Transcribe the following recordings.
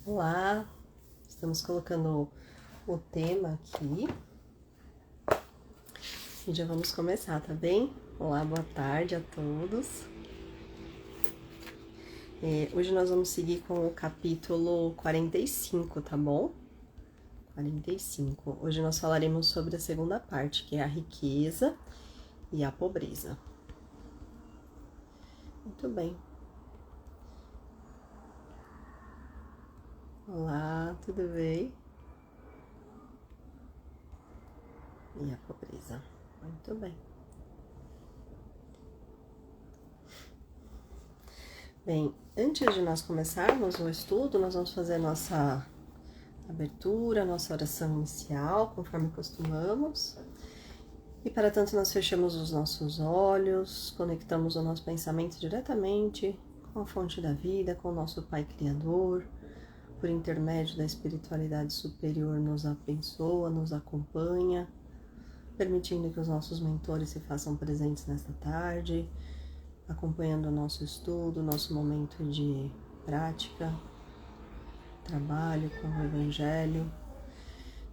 Olá, estamos colocando o tema aqui e já vamos começar, tá bem? Olá, boa tarde a todos. Hoje nós vamos seguir com o capítulo 45, tá bom? 45. Hoje nós falaremos sobre a segunda parte, que é a riqueza e a pobreza. Muito bem. Olá, tudo bem? E a pobreza. Muito bem. Bem, antes de nós começarmos o estudo, nós vamos fazer nossa abertura, nossa oração inicial, conforme costumamos. E para tanto nós fechamos os nossos olhos, conectamos o nosso pensamento diretamente com a fonte da vida, com o nosso Pai Criador, por intermédio da espiritualidade superior nos abençoa, nos acompanha, permitindo que os nossos mentores se façam presentes nesta tarde, acompanhando o nosso estudo, nosso momento de prática, trabalho com o Evangelho.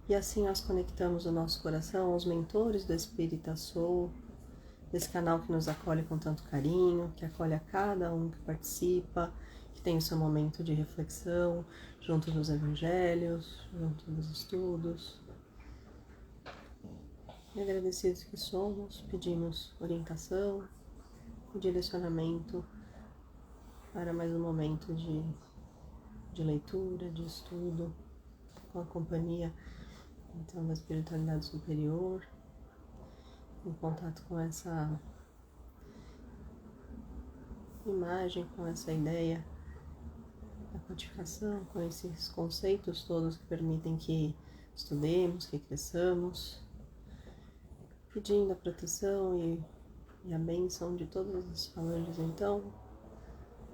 E assim nós conectamos o nosso coração aos mentores do Espírita Soul, desse canal que nos acolhe com tanto carinho, que acolhe a cada um que participa, que tem o seu momento de reflexão, junto dos evangelhos, junto dos estudos. E agradecidos que somos, pedimos orientação e direcionamento para mais um momento de leitura, de estudo, com a companhia então da espiritualidade superior, em contato com essa imagem, com essa ideia da codificação, com esses conceitos todos que permitem que estudemos, que cresçamos, pedindo a proteção e a bênção de todos os falanges, então,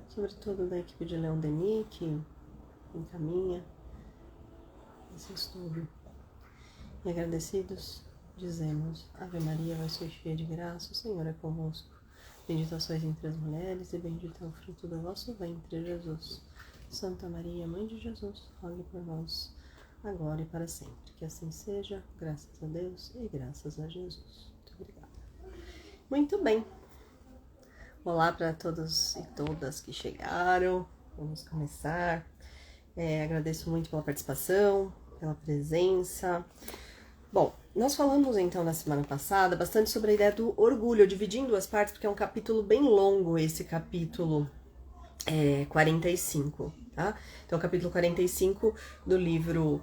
sobretudo da equipe de Leon Denis, que encaminha esse estudo. E agradecidos, dizemos: Ave Maria, vai ser cheia de graça, o Senhor é convosco. Bendita sois entre as mulheres, e bendito é o fruto do vosso ventre, Jesus. Santa Maria, Mãe de Jesus, rogue por nós, agora e para sempre. Que assim seja, graças a Deus e graças a Jesus. Muito obrigada. Muito bem. Olá para todos e todas que chegaram. Vamos começar. Agradeço muito pela participação, pela presença. Bom, nós falamos então na semana passada bastante sobre a ideia do orgulho. Eu dividi em duas partes porque é um capítulo bem longo, esse capítulo 45, tá? Então o capítulo 45 do livro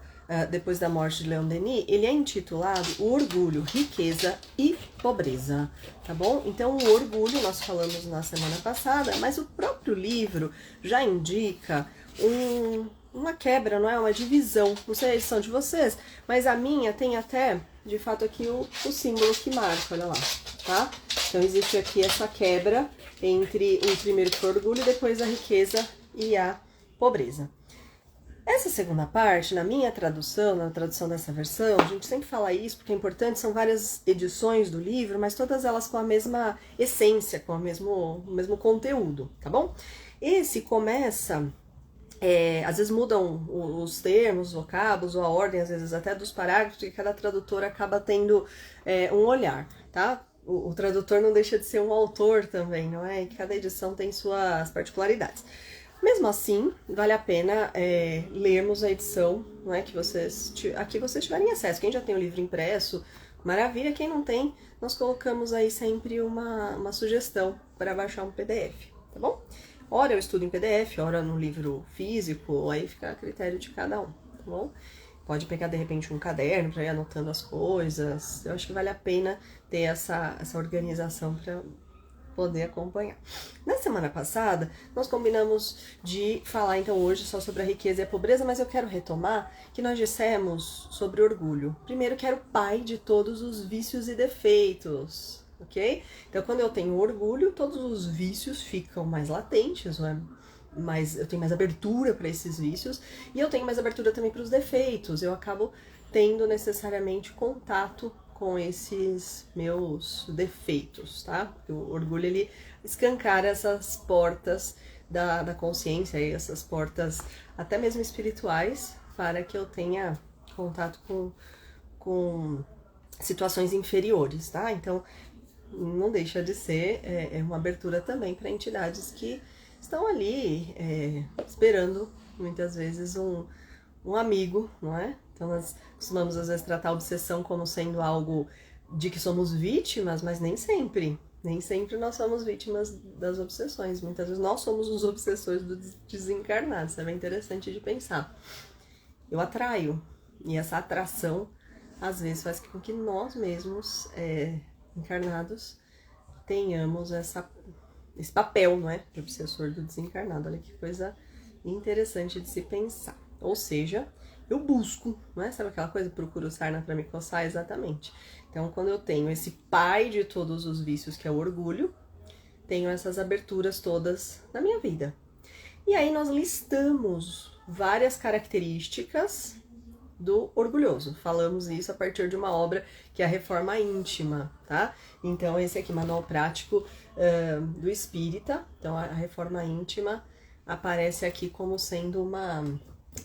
Depois da Morte de Leon Denis, ele é intitulado O Orgulho, Riqueza e Pobreza, tá bom? Então o orgulho nós falamos na semana passada, mas o próprio livro já indica uma quebra, não é? Uma divisão. Não sei a edição de vocês, mas a minha tem até, de fato, aqui o símbolo que marca, olha lá, tá? Então existe aqui essa quebra entre o primeiro que foi o orgulho e depois a riqueza e a pobreza. Essa segunda parte, na minha tradução, na tradução dessa versão, a gente sempre fala isso porque é importante, são várias edições do livro, mas todas elas com a mesma essência, com o mesmo conteúdo, tá bom? Esse começa... às vezes mudam os termos, os vocábulos, ou a ordem, às vezes até dos parágrafos, porque cada tradutor acaba tendo um olhar, tá? O tradutor não deixa de ser um autor também, não é? E cada edição tem suas particularidades. Mesmo assim, vale a pena lermos a edição, não é? Que vocês tiverem acesso. Quem já tem o livro impresso, maravilha. Quem não tem, nós colocamos aí sempre uma sugestão para baixar um PDF, tá bom? Ora eu estudo em PDF, ora no livro físico, aí fica a critério de cada um, tá bom? Pode pegar de repente um caderno para ir anotando as coisas. Eu acho que vale a pena ter essa organização para poder acompanhar. Na semana passada, nós combinamos de falar então hoje só sobre a riqueza e a pobreza, mas eu quero retomar que nós dissemos sobre orgulho. Primeiro que era o pai de todos os vícios e defeitos. Ok? Então, quando eu tenho orgulho, todos os vícios ficam mais latentes, não é? Eu tenho mais abertura para esses vícios e eu tenho mais abertura também para os defeitos. Eu acabo tendo necessariamente contato com esses meus defeitos, tá? O orgulho, ele escancara essas portas da consciência e essas portas, até mesmo espirituais, para que eu tenha contato com situações inferiores, tá? Então, não deixa de ser uma abertura também para entidades que estão ali esperando, muitas vezes, um amigo, não é? Então, nós costumamos, às vezes, tratar a obsessão como sendo algo de que somos vítimas, mas nem sempre. Nem sempre nós somos vítimas das obsessões. Muitas vezes nós somos os obsessores do desencarnado. Isso é bem interessante de pensar. Eu atraio, e essa atração, às vezes, faz com que nós mesmos, encarnados, tenhamos esse papel, não é? De obsessor do desencarnado. Olha que coisa interessante de se pensar. Ou seja, eu busco, não é? Sabe aquela coisa? Procuro sarna para me coçar? Exatamente. Então, quando eu tenho esse pai de todos os vícios, que é o orgulho, tenho essas aberturas todas na minha vida. E aí nós listamos várias características do orgulhoso. Falamos isso a partir de uma obra que é a Reforma Íntima, tá? Então, esse aqui, Manual Prático do Espírita. Então, a Reforma Íntima aparece aqui como sendo uma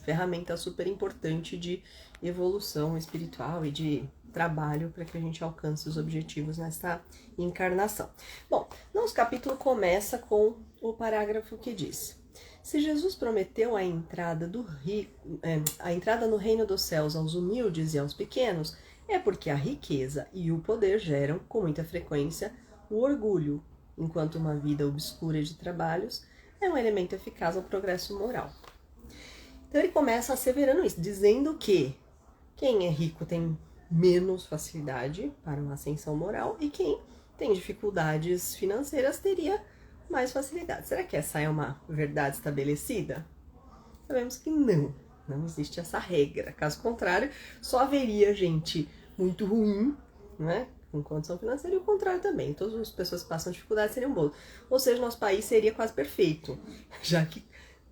ferramenta super importante de evolução espiritual e de trabalho para que a gente alcance os objetivos nesta encarnação. Bom, nosso capítulo começa com o parágrafo que diz: se Jesus prometeu a entrada no reino dos céus aos humildes e aos pequenos, é porque a riqueza e o poder geram, com muita frequência, o orgulho, enquanto uma vida obscura de trabalhos é um elemento eficaz ao progresso moral. Então ele começa asseverando isso, dizendo que quem é rico tem menos facilidade para uma ascensão moral e quem tem dificuldades financeiras teria mais facilidade. Será que essa é uma verdade estabelecida? Sabemos que não existe essa regra. Caso contrário, só haveria gente muito ruim, né, com condição financeira, e o contrário também. Todas as pessoas que passam dificuldade seriam boas. Ou seja, nosso país seria quase perfeito, já que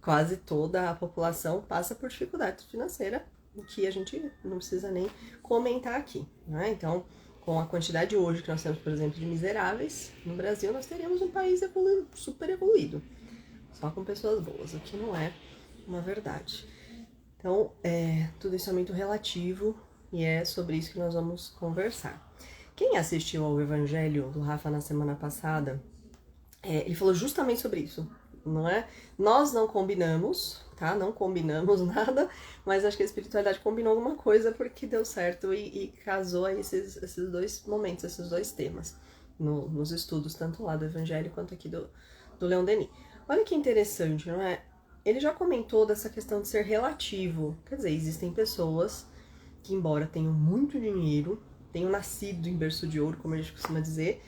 quase toda a população passa por dificuldade financeira, o que a gente não precisa nem comentar aqui, né? Então, com a quantidade hoje que nós temos, por exemplo, de miseráveis no Brasil, nós teríamos um país super evoluído, só com pessoas boas, o que não é uma verdade. Então, tudo isso é muito relativo e é sobre isso que nós vamos conversar. Quem assistiu ao Evangelho do Rafa na semana passada, ele falou justamente sobre isso, não é? Nós não combinamos, tá? Não combinamos nada, mas acho que a espiritualidade combinou alguma coisa porque deu certo e casou aí esses dois momentos, esses dois temas nos estudos, tanto lá do Evangelho quanto aqui do Leon Denis. Olha que interessante, não é? Ele já comentou dessa questão de ser relativo. Quer dizer, existem pessoas que, embora tenham muito dinheiro, tenham nascido em berço de ouro, como a gente costuma dizer,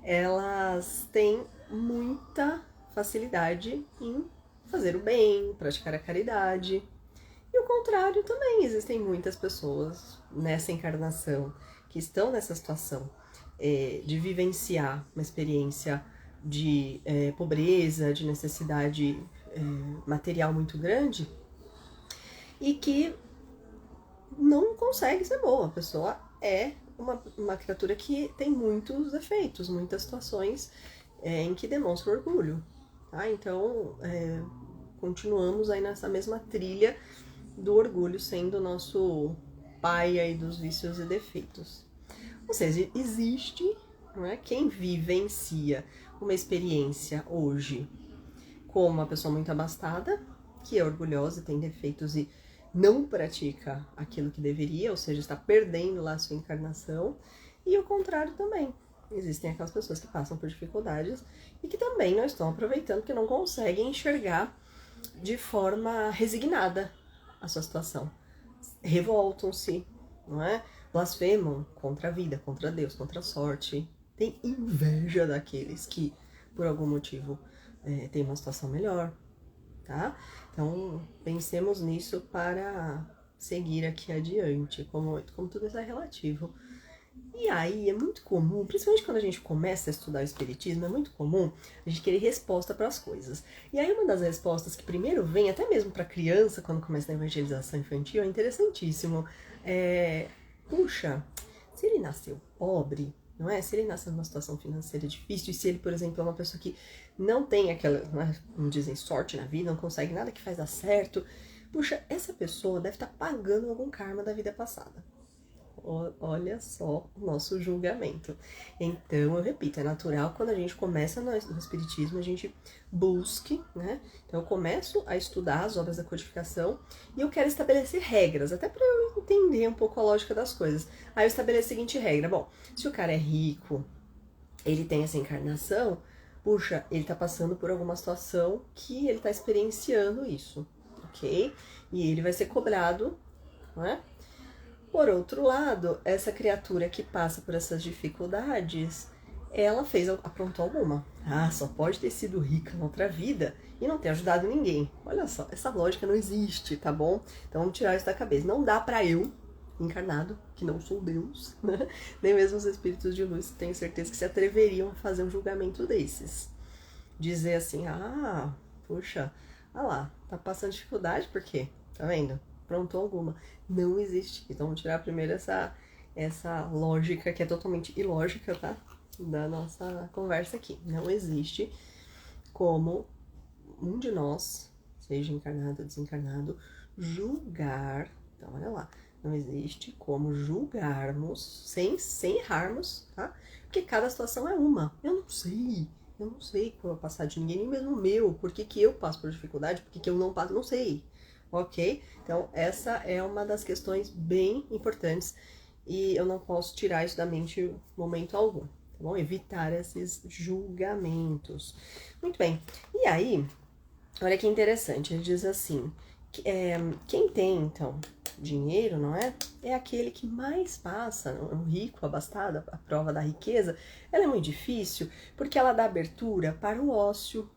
elas têm muita facilidade em fazer o bem, praticar a caridade. E o contrário também, existem muitas pessoas nessa encarnação que estão nessa situação de vivenciar uma experiência de pobreza, de necessidade material muito grande e que não consegue ser boa. A pessoa é uma criatura que tem muitos defeitos, muitas situações em que demonstra orgulho. Tá? Então, continuamos aí nessa mesma trilha do orgulho sendo nosso pai aí dos vícios e defeitos. Ou seja, existe, não é, quem vivencia uma experiência hoje como uma pessoa muito abastada, que é orgulhosa, tem defeitos e não pratica aquilo que deveria, ou seja, está perdendo lá a sua encarnação, e o contrário também. Existem aquelas pessoas que passam por dificuldades e que também não estão aproveitando, que não conseguem enxergar de forma resignada a sua situação. Revoltam-se, não é? Blasfemam contra a vida, contra Deus, contra a sorte. Tem inveja daqueles que, por algum motivo, têm uma situação melhor, tá? Então, pensemos nisso para seguir aqui adiante, como tudo isso é relativo. E aí é muito comum, principalmente quando a gente começa a estudar o espiritismo, é muito comum a gente querer resposta para as coisas. E aí uma das respostas que primeiro vem, até mesmo para criança, quando começa a evangelização infantil, é interessantíssimo. Puxa, se ele nasceu pobre, não é? Se ele nasce numa situação financeira difícil, e se ele, por exemplo, é uma pessoa que não tem aquela, como dizem, sorte na vida, não consegue nada que faz dar certo, puxa, essa pessoa deve estar pagando algum karma da vida passada. Olha só o nosso julgamento. Então, eu repito, é natural quando a gente começa no Espiritismo, a gente busque, né? Então, eu começo a estudar as obras da codificação e eu quero estabelecer regras, até para eu entender um pouco a lógica das coisas. Aí eu estabeleço a seguinte regra: bom, se o cara é rico, ele tem essa encarnação, puxa, ele tá passando por alguma situação que ele tá experienciando isso, ok? E ele vai ser cobrado, não é? Por outro lado, essa criatura que passa por essas dificuldades, ela aprontou alguma. Ah, só pode ter sido rica na outra vida e não ter ajudado ninguém. Olha só, essa lógica não existe, tá bom? Então vamos tirar isso da cabeça. Não dá pra eu, encarnado, que não sou Deus, né? Nem mesmo os espíritos de luz, tenho certeza que se atreveriam a fazer um julgamento desses. Dizer assim, puxa, olha lá, tá passando dificuldade, por quê? Tá vendo? Aprontou alguma. Não existe. Então, vamos tirar primeiro essa lógica que é totalmente ilógica, tá? Da nossa conversa aqui. Não existe como um de nós, seja encarnado ou desencarnado, julgar. Então, olha lá. Não existe como julgarmos sem errarmos, tá? Porque cada situação é uma. Eu não sei como passar de ninguém, nem mesmo meu. Por que eu passo por dificuldade? Por que eu não passo? Não sei. Ok? Então, essa é uma das questões bem importantes e eu não posso tirar isso da mente em momento algum, tá bom? Evitar esses julgamentos. Muito bem. E aí, olha que interessante, ele diz assim, quem tem, então, dinheiro, não é? É aquele que mais passa, o rico, abastado, a prova da riqueza, ela é muito difícil porque ela dá abertura para o ócio.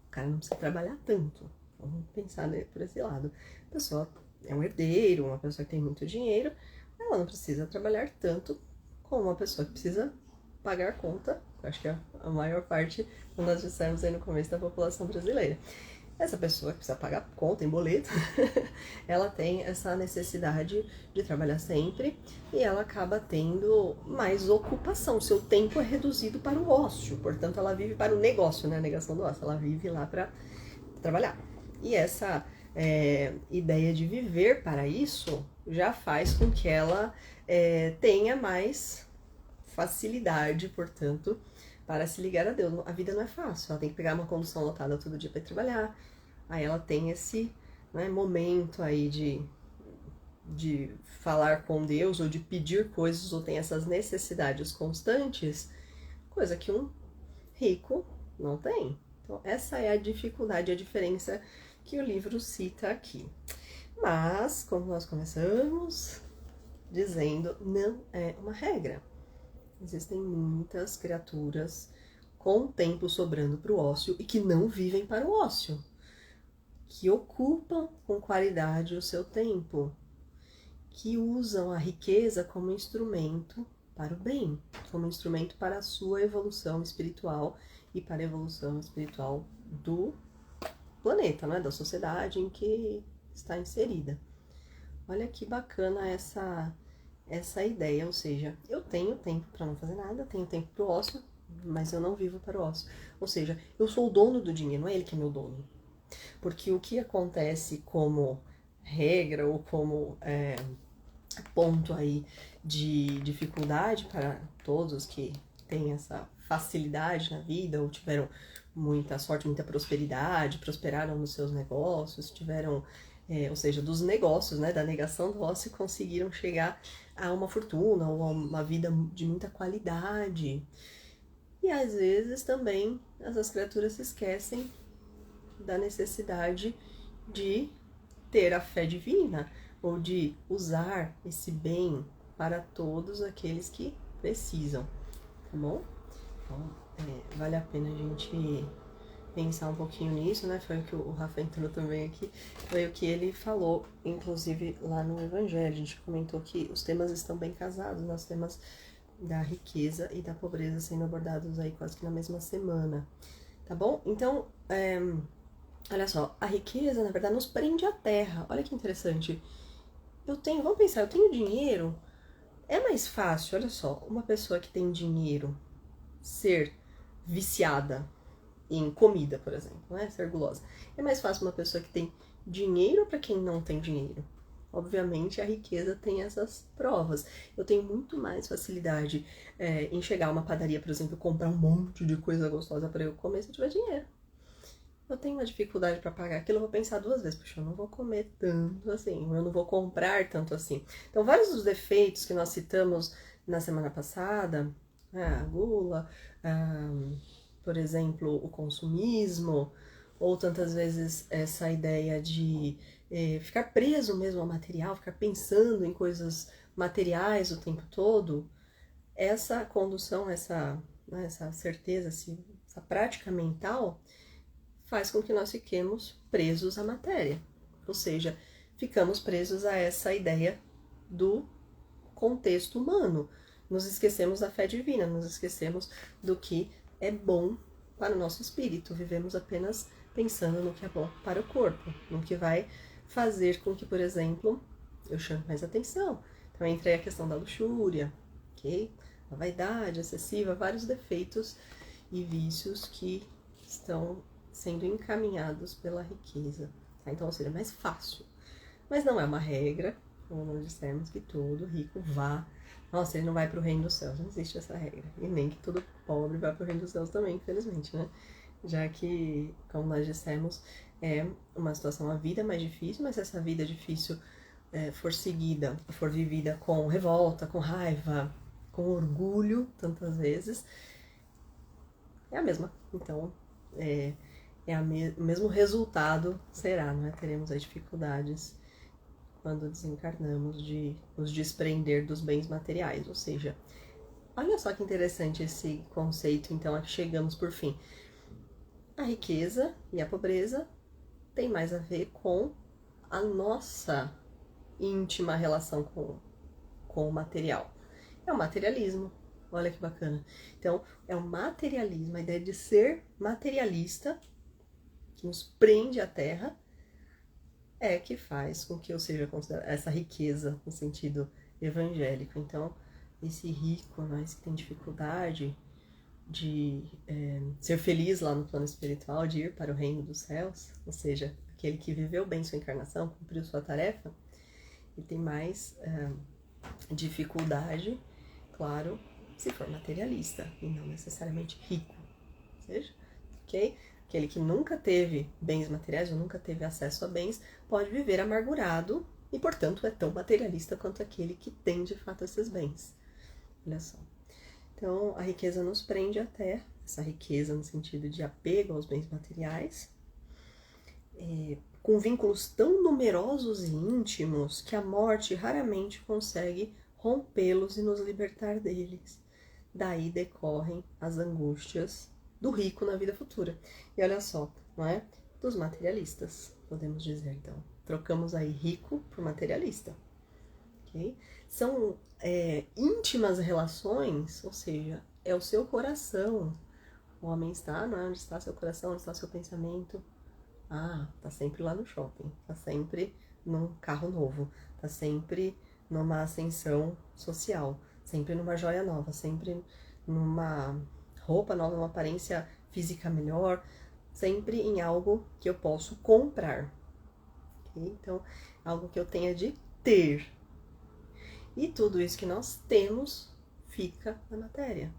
O cara não precisa trabalhar tanto. Vamos pensar por esse lado. A pessoa é um herdeiro, uma pessoa que tem muito dinheiro, ela não precisa trabalhar tanto como uma pessoa que precisa pagar conta. Eu acho que é a maior parte, como nós dissemos aí no começo, da população brasileira. Essa pessoa que precisa pagar conta em boleto, ela tem essa necessidade de trabalhar sempre e ela acaba tendo mais ocupação. Seu tempo é reduzido para o ócio, portanto ela vive para o negócio, né? A negação do ócio, ela vive lá para trabalhar. E essa ideia de viver para isso já faz com que ela tenha mais facilidade, portanto, para se ligar a Deus. A vida não é fácil, ela tem que pegar uma condução lotada todo dia para ir trabalhar, aí ela tem esse momento aí de falar com Deus, ou de pedir coisas, ou tem essas necessidades constantes, coisa que um rico não tem. Então, essa é a dificuldade, a diferença que o livro cita aqui. Mas, como nós começamos dizendo, não é uma regra. Existem muitas criaturas com tempo sobrando para o ócio e que não vivem para o ócio, que ocupam com qualidade o seu tempo, que usam a riqueza como instrumento para o bem, como instrumento para a sua evolução espiritual e para a evolução espiritual do planeta, né, da sociedade em que está inserida. Olha que bacana essa ideia, ou seja, eu tenho tempo para não fazer nada, tenho tempo para o ócio, mas eu não vivo para o ócio. Ou seja, eu sou o dono do dinheiro, não é ele que é meu dono. Porque o que acontece como regra ou como ponto aí de dificuldade para todos que têm essa facilidade na vida ou tiveram muita sorte, muita prosperidade, prosperaram nos seus negócios, tiveram, ou seja, dos negócios, né, da negação do ócio, conseguiram chegar a uma fortuna ou a uma vida de muita qualidade. E às vezes também essas criaturas se esquecem da necessidade de ter a fé divina ou de usar esse bem para todos aqueles que precisam, tá bom? Então, vale a pena a gente pensar um pouquinho nisso, né? Foi o que o Rafa entrou também aqui, foi o que ele falou, inclusive lá no Evangelho. A gente comentou que os temas estão bem casados, né? Os temas da riqueza e da pobreza sendo abordados aí quase que na mesma semana, tá bom? Então, olha só, a riqueza, na verdade, nos prende à terra. Olha que interessante. Vamos pensar, eu tenho dinheiro, É mais fácil, olha só, uma pessoa que tem dinheiro ser viciada em comida, por exemplo, né? Ser gulosa. É mais fácil uma pessoa que tem dinheiro para quem não tem dinheiro. Obviamente, a riqueza tem essas provas. Eu tenho muito mais facilidade em chegar a uma padaria, por exemplo, comprar um monte de coisa gostosa para eu comer se eu tiver dinheiro. Eu tenho uma dificuldade para pagar aquilo, eu vou pensar duas vezes, puxa, eu não vou comer tanto assim, eu não vou comprar tanto assim. Então, vários dos defeitos que nós citamos na semana passada, a gula, por exemplo, o consumismo, ou tantas vezes essa ideia de ficar preso mesmo ao material, ficar pensando em coisas materiais o tempo todo, essa condução, essa certeza, essa prática mental faz com que nós fiquemos presos à matéria. Ou seja, ficamos presos a essa ideia do contexto humano. Nos esquecemos da fé divina, nos esquecemos do que é bom para o nosso espírito. Vivemos apenas pensando no que é bom para o corpo, no que vai fazer com que, por exemplo, eu chame mais atenção. Então entra aí a questão da luxúria, ok? A vaidade excessiva, vários defeitos e vícios que estão sendo encaminhados pela riqueza. Tá? Então, ou seja, é mais fácil. Mas não é uma regra, como nós dissemos, que todo rico vá. Nossa, ele não vai para o reino dos céus. Não existe essa regra. E nem que todo pobre vá para o reino dos céus também, infelizmente, né? Já que, como nós dissemos, é uma situação, a vida é mais difícil, mas se essa vida difícil for seguida, for vivida com revolta, com raiva, com orgulho, tantas vezes, é a mesma. Então, o mesmo resultado será, não é? Teremos as dificuldades quando desencarnamos de nos desprender dos bens materiais, ou seja, olha só que interessante esse conceito, então, a que chegamos por fim. A riqueza e a pobreza tem mais a ver com a nossa íntima relação com o material. É o materialismo, olha que bacana. Então, é o materialismo, a ideia de ser materialista, que nos prende à terra, é que faz com que eu seja considerada essa riqueza no sentido evangélico. Então, esse rico, mas que tem dificuldade de ser feliz lá no plano espiritual, de ir para o reino dos céus, ou seja, aquele que viveu bem sua encarnação, cumpriu sua tarefa, ele tem mais dificuldade, claro, se for materialista e não necessariamente rico, ou seja, ok? Aquele que nunca teve bens materiais ou nunca teve acesso a bens pode viver amargurado e, portanto, é tão materialista quanto aquele que tem de fato esses bens. Olha só. Então, a riqueza nos prende até, essa riqueza no sentido de apego aos bens materiais, com vínculos tão numerosos e íntimos que a morte raramente consegue rompê-los e nos libertar deles. Daí decorrem as angústias do rico na vida futura. E olha só, não é? Dos materialistas, podemos dizer, então. Trocamos aí rico por materialista. Okay? São íntimas relações, ou seja, é o seu coração. O homem está, não é? Onde está seu coração, onde está seu pensamento? Ah, tá sempre lá no shopping, tá sempre num carro novo, tá sempre numa ascensão social, sempre numa joia nova, sempre numa roupa nova, uma aparência física melhor, sempre em algo que eu posso comprar. Okay? Então, algo que eu tenha de ter. E tudo isso que nós temos fica na matéria.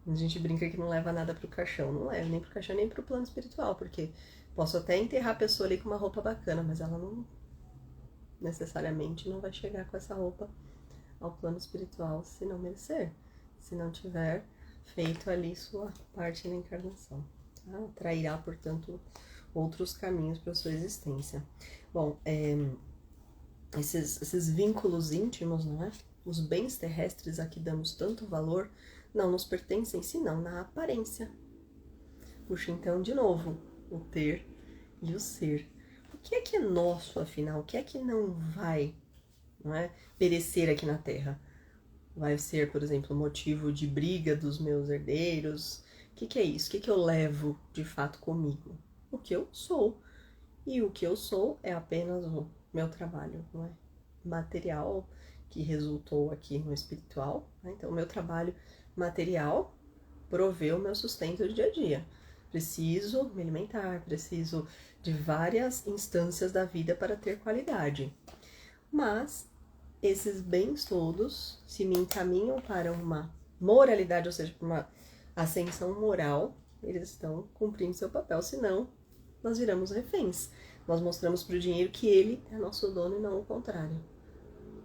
A gente brinca que não leva nada pro caixão. Não leva nem pro caixão, nem pro plano espiritual, porque posso até enterrar a pessoa ali com uma roupa bacana, mas ela não necessariamente não vai chegar com essa roupa ao plano espiritual se não merecer, se não tiver feito ali sua parte na encarnação. Tá? Atrairá, portanto, outros caminhos para sua existência. Bom, esses vínculos íntimos, não é? Os bens terrestres a que damos tanto valor não nos pertencem, senão na aparência. Puxa, então, de novo, o ter e o ser. O que é nosso, afinal? O que é que não vai, não é, perecer aqui na Terra? Vai ser, por exemplo, motivo de briga dos meus herdeiros? O que é isso? O que eu levo, de fato, comigo? O que eu sou. E o que eu sou é apenas o meu trabalho, não é? Material que resultou aqui no espiritual, né? Então, o meu trabalho material provê o meu sustento do dia a dia. Preciso me alimentar, preciso de várias instâncias da vida para ter qualidade. Mas esses bens todos, se me encaminham para uma moralidade, ou seja, para uma ascensão moral, eles estão cumprindo seu papel, senão nós viramos reféns. Nós mostramos para o dinheiro que ele é nosso dono e não o contrário.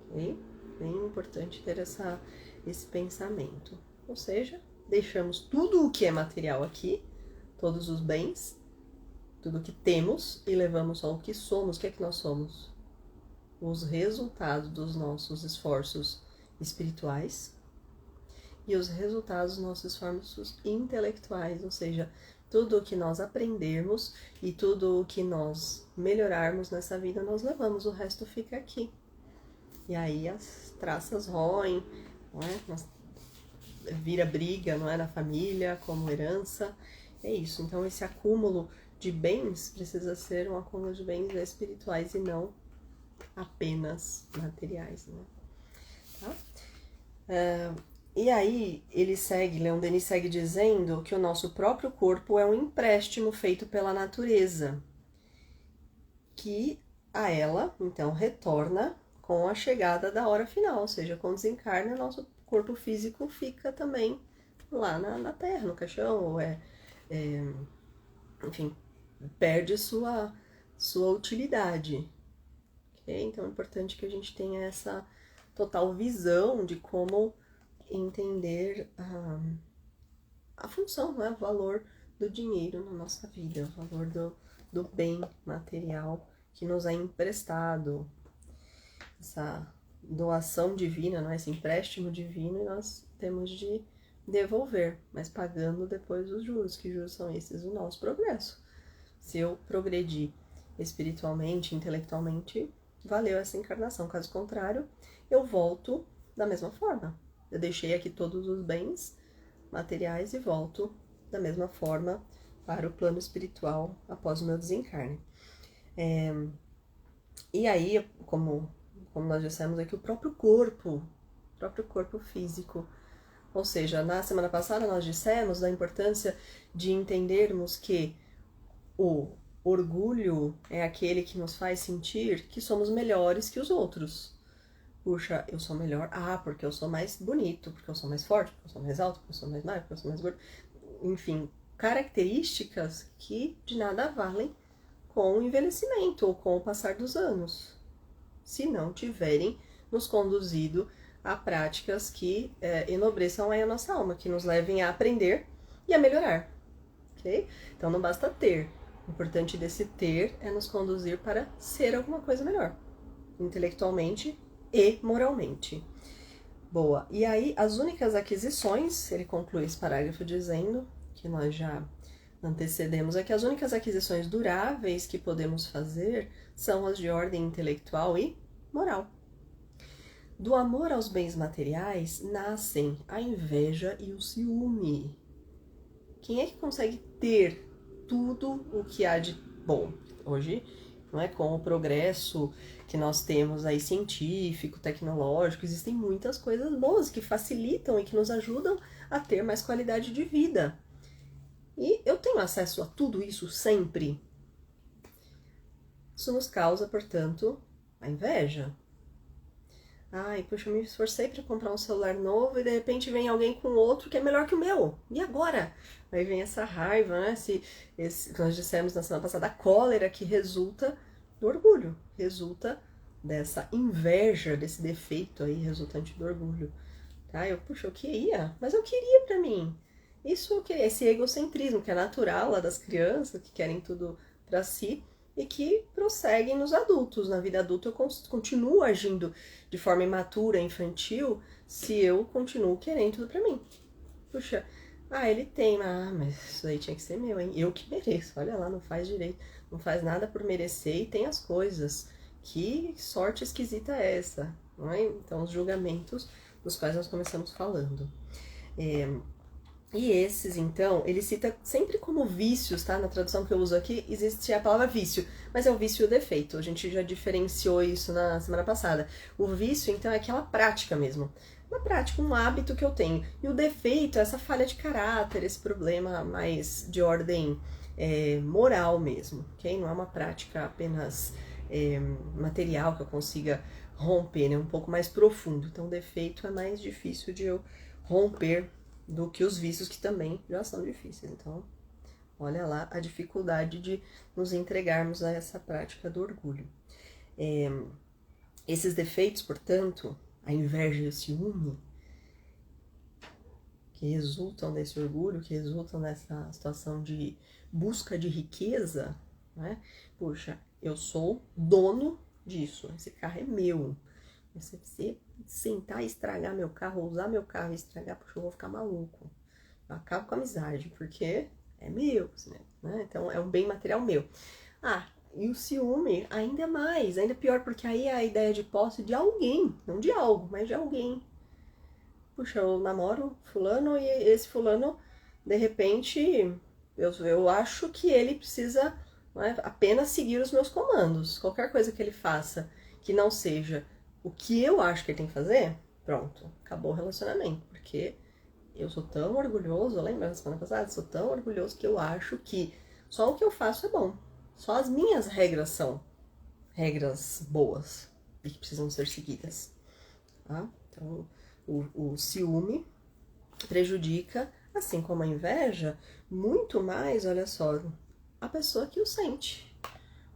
Ok? Bem importante ter esse pensamento. Ou seja, deixamos tudo o que é material aqui, todos os bens, tudo o que temos, e levamos só o que somos. O que é que nós somos? Os resultados dos nossos esforços espirituais e os resultados dos nossos esforços intelectuais, ou seja, tudo o que nós aprendermos e tudo o que nós melhorarmos nessa vida, nós levamos, o resto fica aqui. E aí as traças roem, não é? Vira briga, não é, na família, como herança. É isso. Então esse acúmulo de bens precisa ser um acúmulo de bens espirituais e não apenas materiais, né? Tá? E aí Leon Denis segue dizendo que o nosso próprio corpo é um empréstimo feito pela natureza, que a ela, então, retorna com a chegada da hora final, ou seja, quando desencarna, nosso corpo físico fica também lá na terra, no caixão, ou enfim, perde sua utilidade. Okay? Então é importante que a gente tenha essa total visão de como entender a função, né? O valor do dinheiro na nossa vida, o valor do bem material que nos é emprestado, essa doação divina, né? Esse empréstimo divino, e nós temos de devolver, mas pagando depois os juros. Que juros são esses? O nosso progresso. Se eu progredir espiritualmente, intelectualmente, valeu essa encarnação. Caso contrário, eu volto da mesma forma. Eu deixei aqui todos os bens materiais e volto da mesma forma para o plano espiritual após o meu desencarne. E aí, como nós dissemos aqui, o próprio corpo físico. Ou seja, na semana passada nós dissemos da importância de entendermos que o orgulho é aquele que nos faz sentir que somos melhores que os outros. Puxa, eu sou melhor, porque eu sou mais bonito, porque eu sou mais forte, porque eu sou mais alto, porque eu sou mais magro, porque eu sou mais gordo. Enfim, características que de nada valem com o envelhecimento ou com o passar dos anos, se não tiverem nos conduzido a práticas que enobreçam a nossa alma, que nos levem a aprender e a melhorar, ok? Então não basta ter, o importante desse ter é nos conduzir para ser alguma coisa melhor, intelectualmente e moralmente. Boa, e aí as únicas aquisições, ele conclui esse parágrafo dizendo, que nós já antecedemos aqui, as únicas aquisições duráveis que podemos fazer são as de ordem intelectual e moral. Do amor aos bens materiais nascem a inveja e o ciúme. Quem é que consegue ter tudo o que há de bom? Hoje, não é, com o progresso que nós temos aí científico, tecnológico, existem muitas coisas boas que facilitam e que nos ajudam a ter mais qualidade de vida. E eu tenho acesso a tudo isso sempre. Isso nos causa, portanto, a inveja. Ai, puxa, eu me esforcei para comprar um celular novo e de repente vem alguém com outro que é melhor que o meu. E agora? Aí vem essa raiva, né? Nós dissemos na semana passada, a cólera que resulta do orgulho, resulta dessa inveja, desse defeito aí resultante do orgulho. Tá? Eu queria, mas eu queria pra mim. Isso eu queria, esse egocentrismo que é natural lá das crianças, que querem tudo pra si, e que prosseguem nos adultos. Na vida adulta eu continuo agindo de forma imatura, infantil, se eu continuo querendo tudo pra mim. Puxa, ele tem, mas isso aí tinha que ser meu, hein? Eu que mereço, olha lá, não faz direito, não faz nada por merecer e tem as coisas. Que sorte esquisita é essa? Não é? Então, os julgamentos dos quais nós começamos falando. E esses, então, ele cita sempre como vícios, tá? Na tradução que eu uso aqui, existe a palavra vício, mas é o vício e o defeito. A gente já diferenciou isso na semana passada. O vício, então, é aquela prática mesmo. Uma prática, um hábito que eu tenho. E o defeito é essa falha de caráter, esse problema mais de ordem moral mesmo, ok? Não é uma prática apenas material que eu consiga romper, né? Um pouco mais profundo. Então, o defeito é mais difícil de eu romper do que os vícios, que também já são difíceis. Então, olha lá a dificuldade de nos entregarmos a essa prática do orgulho. Esses defeitos, portanto, a inveja e o ciúme, que resultam desse orgulho, que resultam dessa situação de busca de riqueza, né? Puxa, eu sou dono disso, esse carro é meu. Se você sentar e estragar meu carro, ou usar meu carro e estragar, puxa, eu vou ficar maluco. Eu acabo com a amizade, porque é meu, né? Então é um bem material meu. Ah, e o ciúme ainda mais, ainda pior, porque aí é a ideia de posse de alguém, não de algo, mas de alguém. Puxa, eu namoro fulano e esse fulano, de repente, eu acho que ele precisa, né, apenas seguir os meus comandos. Qualquer coisa que ele faça que não seja o que eu acho que ele tem que fazer, pronto, acabou o relacionamento. Porque eu sou tão orgulhoso, lembra da semana passada? Sou tão orgulhoso que eu acho que só o que eu faço é bom. Só as minhas regras são regras boas e que precisam ser seguidas. Tá? Então, o ciúme prejudica, assim como a inveja, muito mais, olha só, a pessoa que o sente.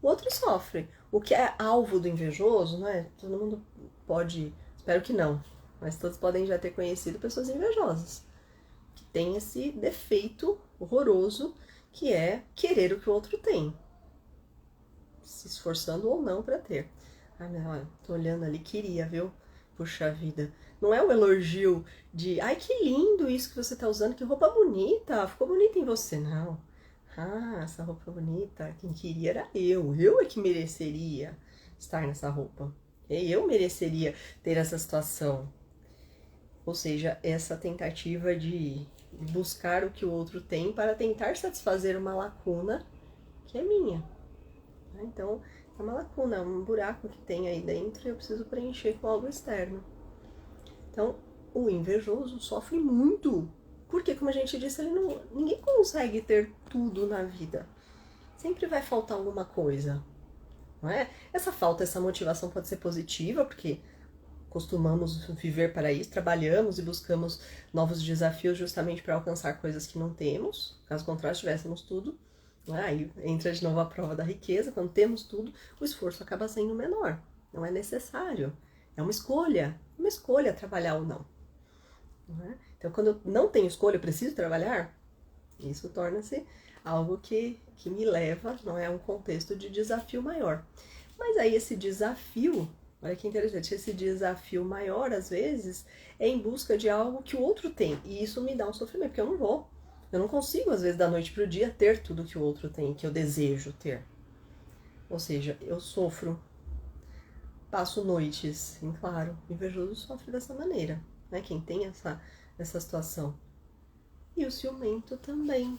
O outro sofre. O que é alvo do invejoso, não é? Todo mundo pode, espero que não, mas todos podem já ter conhecido pessoas invejosas, que tem esse defeito horroroso, que é querer o que o outro tem, se esforçando ou não para ter. Ah, não, olha, tô olhando ali, queria, viu? Puxa vida. Não é o elogio de, ai, que lindo isso que você tá usando, que roupa bonita, ficou bonita em você. Não. Ah, essa roupa bonita, quem queria era eu. Eu é que mereceria estar nessa roupa. Eu mereceria ter essa situação. Ou seja, essa tentativa de buscar o que o outro tem para tentar satisfazer uma lacuna que é minha. Então, é uma lacuna, um buraco que tem aí dentro e eu preciso preencher com algo externo. Então, o invejoso sofre muito, porque, como a gente disse, ninguém consegue ter tudo na vida. Sempre vai faltar alguma coisa, não é? Essa falta, essa motivação pode ser positiva, porque costumamos viver para isso, trabalhamos e buscamos novos desafios justamente para alcançar coisas que não temos. Caso contrário, tivéssemos tudo, aí entra de novo a prova da riqueza. Quando temos tudo, o esforço acaba sendo menor. Não é necessário. É uma escolha trabalhar ou não. Então, quando eu não tenho escolha, eu preciso trabalhar, isso torna-se algo que me leva, não é, a um contexto de desafio maior. Mas aí esse desafio, olha que interessante, esse desafio maior, às vezes, é em busca de algo que o outro tem. E isso me dá um sofrimento, porque eu não consigo, às vezes, da noite para o dia, ter tudo que o outro tem, que eu desejo ter. Ou seja, eu sofro, passo noites, sim, claro, o invejoso sofre dessa maneira, né? Quem tem essa situação. E o ciumento também.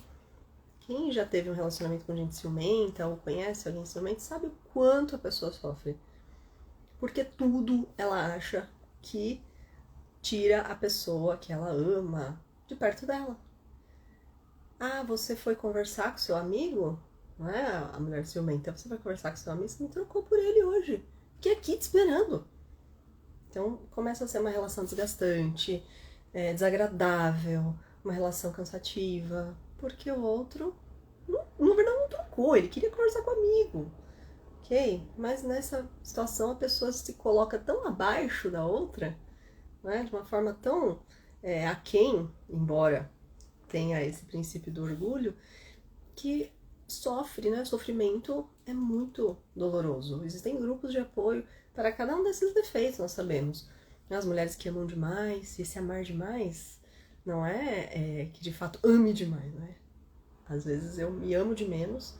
Quem já teve um relacionamento com gente ciumenta ou conhece alguém ciumento sabe o quanto a pessoa sofre. Porque tudo ela acha que tira a pessoa que ela ama de perto dela. Ah, você foi conversar com seu amigo? Não é a mulher ciumenta. Você vai conversar com seu amigo, você me trocou por ele hoje. Fiquei aqui te esperando. Então começa a ser uma relação desgastante, desagradável, uma relação cansativa, porque o outro, na verdade, não trocou, ele queria conversar comigo, ok? Mas nessa situação a pessoa se coloca tão abaixo da outra, né, de uma forma tão aquém, embora tenha esse princípio do orgulho, que sofre, né? O sofrimento é muito doloroso. Existem grupos de apoio para cada um desses defeitos, nós sabemos. As mulheres que amam demais, e esse amar demais não é que de fato ame demais, né? Às vezes eu me amo de menos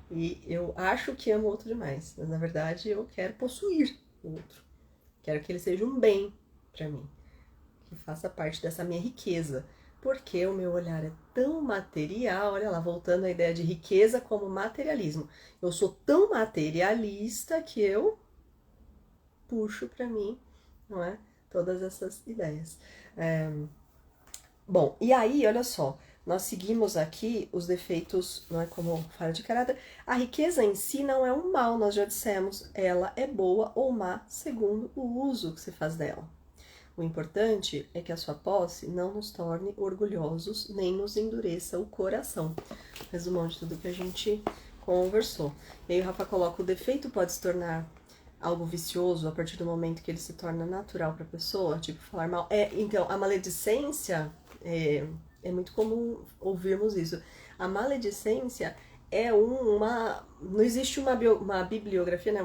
e eu acho que amo o outro demais, mas na verdade eu quero possuir o outro. Quero que ele seja um bem para mim, que faça parte dessa minha riqueza. Porque o meu olhar é tão material, olha lá, voltando à ideia de riqueza como materialismo. Eu sou tão materialista que eu puxo para mim, não é? Todas essas ideias. Bom, e aí, olha só, nós seguimos aqui os defeitos, não é como falha de caráter. A riqueza em si não é um mal, nós já dissemos, ela é boa ou má segundo o uso que se faz dela. O importante é que a sua posse não nos torne orgulhosos nem nos endureça o coração. Resumão de tudo que a gente conversou. E aí o Rafa coloca: o defeito pode se tornar algo vicioso a partir do momento que ele se torna natural para a pessoa, tipo falar mal. Então, a maledicência é muito comum ouvirmos isso. A maledicência é não existe uma bibliografia, né?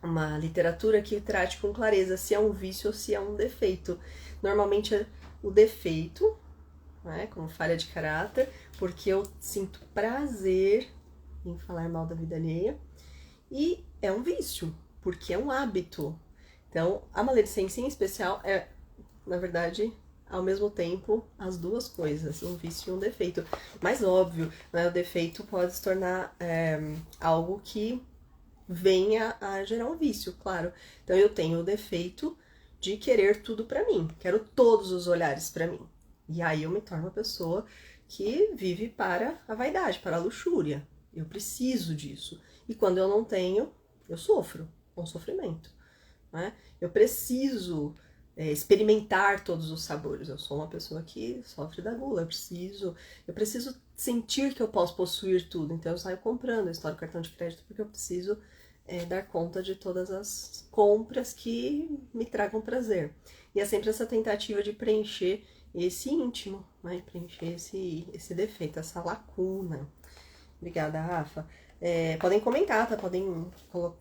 Uma literatura que trate com clareza se é um vício ou se é um defeito. Normalmente é o defeito, né, como falha de caráter, porque eu sinto prazer em falar mal da vida alheia, e é um vício, porque é um hábito. Então, a maledicência em especial é, na verdade, ao mesmo tempo, as duas coisas, um vício e um defeito. Mas óbvio, né, o defeito pode se tornar algo que venha a gerar um vício, claro. Então eu tenho o defeito de querer tudo pra mim, quero todos os olhares pra mim. E aí eu me torno uma pessoa que vive para a vaidade, para a luxúria. Eu preciso disso. E quando eu não tenho, eu sofro, um sofrimento, né? Eu preciso experimentar todos os sabores. Eu sou uma pessoa que sofre da gula, eu preciso sentir que eu posso possuir tudo. Então eu saio comprando, eu estouro cartão de crédito porque eu preciso dar conta de todas as compras que me tragam prazer. E é sempre essa tentativa de preencher esse íntimo, né? Preencher esse defeito, essa lacuna. Obrigada, Rafa. Podem comentar, tá? Podem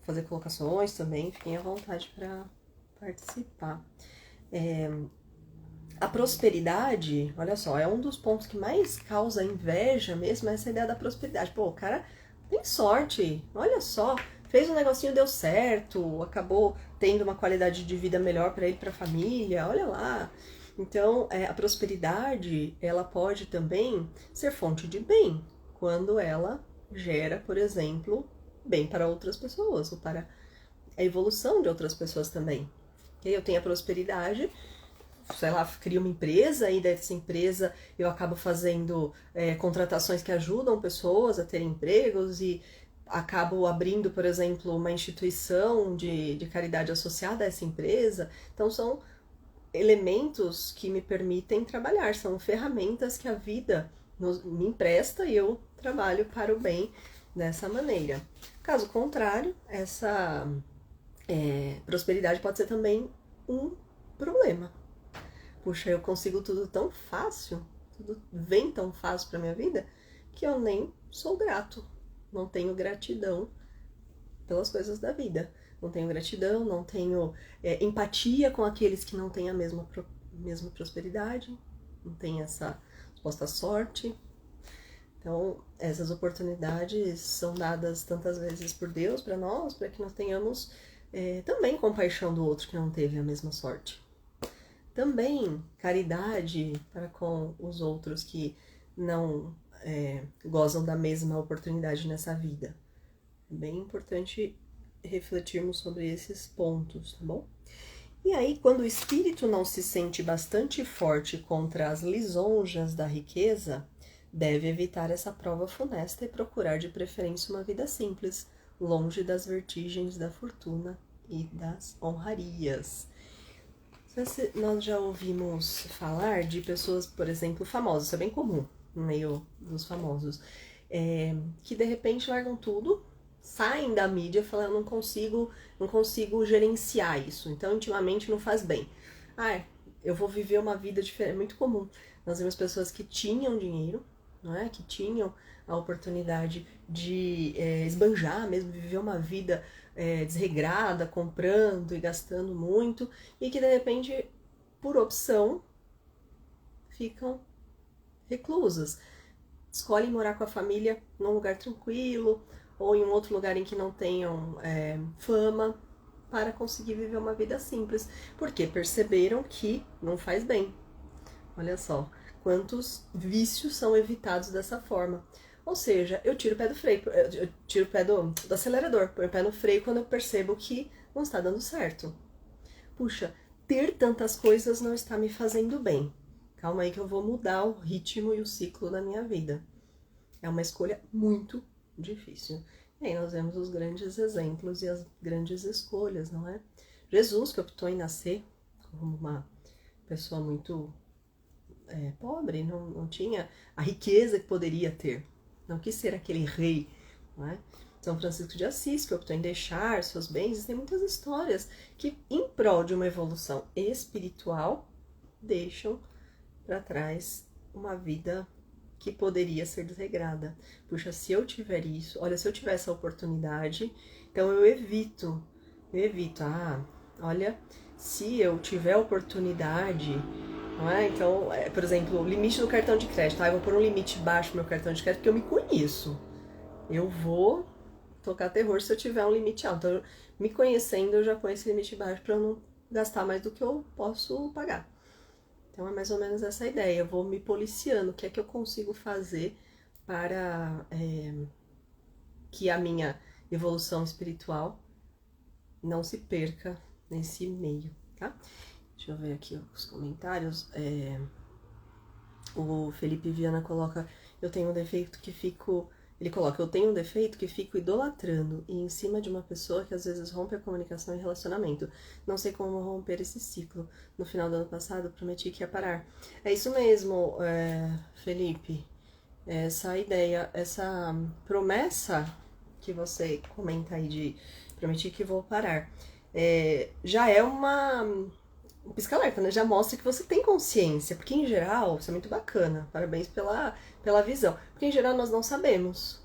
fazer colocações também, fiquem à vontade para participar. A prosperidade, olha só, é um dos pontos que mais causa inveja mesmo, essa ideia da prosperidade. Pô, o cara tem sorte, olha só, fez um negocinho, deu certo, acabou tendo uma qualidade de vida melhor para ele, para a família, olha lá. Então, a prosperidade, ela pode também ser fonte de bem, quando ela gera, por exemplo, bem para outras pessoas, ou para a evolução de outras pessoas também. E aí eu tenho a prosperidade, sei lá, crio uma empresa e dessa empresa eu acabo fazendo contratações que ajudam pessoas a terem empregos e acabo abrindo, por exemplo, uma instituição de caridade associada a essa empresa. Então são elementos que me permitem trabalhar, são ferramentas que a vida me empresta e eu trabalho para o bem dessa maneira. Caso contrário, essa prosperidade pode ser também um problema. Puxa, eu consigo tudo tão fácil, tudo vem tão fácil para minha vida, que eu nem sou grato. Não tenho gratidão pelas coisas da vida. Não tenho gratidão, não tenho empatia com aqueles que não têm a mesma prosperidade, não têm essa suposta sorte. Então, essas oportunidades são dadas tantas vezes por Deus para nós, para que nós tenhamos também compaixão do outro que não teve a mesma sorte. Também caridade para com os outros que não gozam da mesma oportunidade nessa vida. É bem importante refletirmos sobre esses pontos, tá bom? E aí, quando o espírito não se sente bastante forte contra as lisonjas da riqueza, deve evitar essa prova funesta e procurar de preferência uma vida simples, longe das vertigens da fortuna e das honrarias. Nós já ouvimos falar de pessoas, por exemplo, famosas, isso é bem comum no meio dos famosos, que de repente largam tudo, saem da mídia falando, não consigo gerenciar isso, então intimamente não faz bem. Eu vou viver uma vida diferente, é muito comum. Nós vemos pessoas que tinham dinheiro, não é? Que tinham a oportunidade de esbanjar mesmo, viver uma vida desregrada, comprando e gastando muito, e que de repente, por opção, ficam reclusas. Escolhem morar com a família num lugar tranquilo, ou em um outro lugar em que não tenham fama, para conseguir viver uma vida simples, porque perceberam que não faz bem. Olha só, quantos vícios são evitados dessa forma. Ou seja, eu tiro o pé do freio, eu tiro o pé do acelerador, põe o pé no freio quando eu percebo que não está dando certo. Puxa, ter tantas coisas não está me fazendo bem. Calma aí que eu vou mudar o ritmo e o ciclo da minha vida. É uma escolha muito difícil. E aí nós vemos os grandes exemplos e as grandes escolhas, não é? Jesus, que optou em nascer como uma pessoa muito pobre, não tinha a riqueza que poderia ter. Não quis ser aquele rei, não é? São Francisco de Assis, que optou em deixar seus bens. Tem muitas histórias que, em prol de uma evolução espiritual, deixam para trás uma vida que poderia ser desregrada. Puxa, se eu tiver isso, olha, se eu tiver essa oportunidade, então eu evito, olha, se eu tiver oportunidade, não é? Então, por exemplo, o limite do cartão de crédito, eu vou pôr um limite baixo no meu cartão de crédito porque eu me conheço. Eu vou tocar terror se eu tiver um limite alto. Então, me conhecendo, eu já ponho esse limite baixo para eu não gastar mais do que eu posso pagar. Então é mais ou menos essa ideia. Eu vou me policiando. O que é que eu consigo fazer para que a minha evolução espiritual não se perca nesse meio, tá? Deixa eu ver aqui os comentários. O Felipe Viana coloca: eu tenho um defeito que fico... Ele coloca: eu tenho um defeito que fico idolatrando e em cima de uma pessoa que às vezes rompe a comunicação e relacionamento. Não sei como romper esse ciclo. No final do ano passado, prometi que ia parar. É isso mesmo, Felipe. Essa ideia, essa promessa que você comenta aí de prometi que vou parar, já é um pisca-alerta, né? Já mostra que você tem consciência, porque em geral, isso é muito bacana, parabéns pela visão, porque em geral nós não sabemos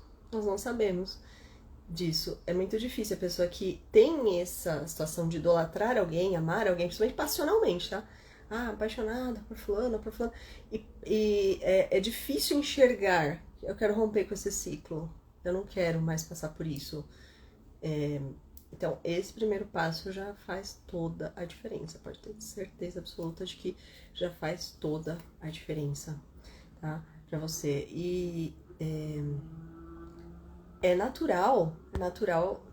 disso. É muito difícil a pessoa que tem essa situação de idolatrar alguém, amar alguém, principalmente passionalmente, tá? Apaixonada por fulano, e é difícil enxergar, eu quero romper com esse ciclo, eu não quero mais passar por isso. Então, esse primeiro passo já faz toda a diferença. Pode ter certeza absoluta de que já faz toda a diferença, tá? Pra você. E é natural